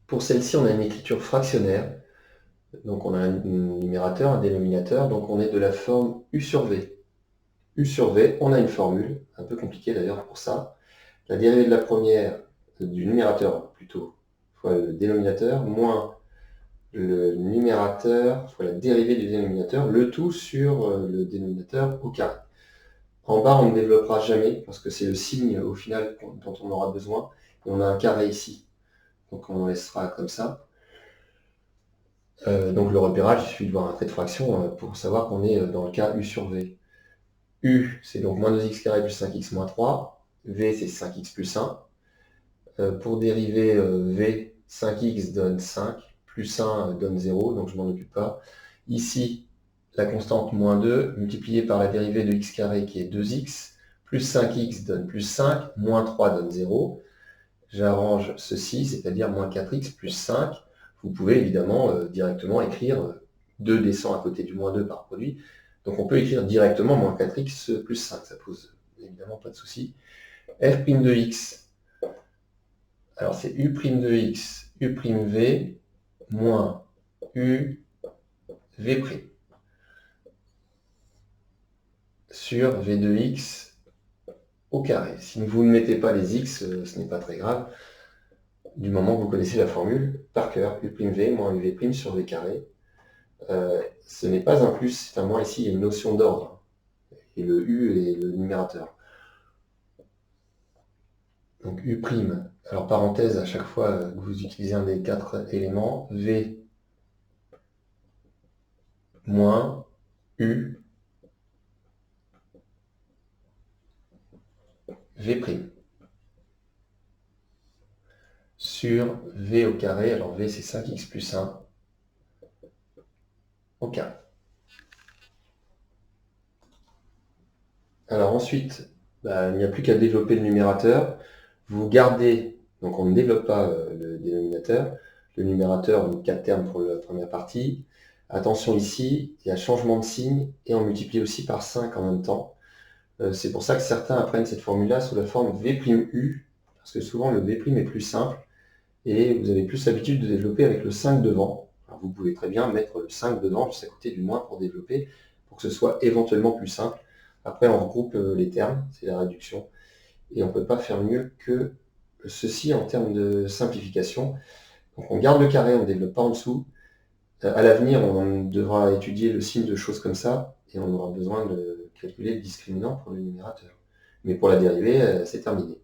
Pour celle-ci, on a une écriture fractionnaire. Donc on a un numérateur, un dénominateur, donc on est de la forme U sur V. U sur V, on a une formule, un peu compliquée d'ailleurs pour ça. La dérivée de la première, du numérateur plutôt, fois le dénominateur, moins le numérateur, fois la dérivée du dénominateur, le tout sur le dénominateur au carré. En bas, on ne développera jamais, parce que c'est le signe au final dont on aura besoin, et on a un carré ici, donc on laissera comme ça. Donc le repérage, il suffit de voir un trait de fraction pour savoir qu'on est dans le cas U sur V. U, c'est donc moins 2x carré plus 5x moins 3. V, c'est 5x plus 1. Pour dériver V, 5x donne 5, plus 1 donne 0, donc je ne m'en occupe pas. Ici, la constante moins 2, multipliée par la dérivée de x carré qui est 2x, plus 5x donne plus 5, moins 3 donne 0. J'arrange ceci, c'est-à-dire moins 4x plus 5. Vous pouvez évidemment directement écrire 2 descend à côté du moins 2 par produit. Donc on peut écrire directement moins 4x plus 5, ça pose évidemment pas de souci. F' de x, alors c'est U' de x, U'V, moins U, V' sur V de x au carré. Si vous ne mettez pas les x, ce n'est pas très grave, du moment que vous connaissez la formule par cœur, U'V moins UV' sur V carré. Ce n'est pas un plus, enfin moi ici il y a une notion d'ordre, et le U est le numérateur. Donc U', alors parenthèse à chaque fois que vous utilisez un des 4 éléments, V moins U V' sur V au carré, alors V c'est 5x plus 1 au carré. Alors ensuite, il n'y a plus qu'à développer le numérateur. Vous gardez, donc on ne développe pas le dénominateur, le numérateur, donc 4 termes pour la première partie. Attention ici, il y a changement de signe et on multiplie aussi par 5 en même temps. C'est pour ça que certains apprennent cette formule-là sous la forme V'U, parce que souvent le V' est plus simple et vous avez plus l'habitude de développer avec le 5 devant. Alors vous pouvez très bien mettre le 5 devant, juste à côté du moins pour développer, pour que ce soit éventuellement plus simple. Après, on regroupe les termes, c'est la réduction, et on ne peut pas faire mieux que ceci en termes de simplification. Donc on garde le carré, on ne développe pas en dessous. À l'avenir, on devra étudier le signe de choses comme ça, et on aura besoin de calculer le discriminant pour le numérateur. Mais pour la dérivée, c'est terminé.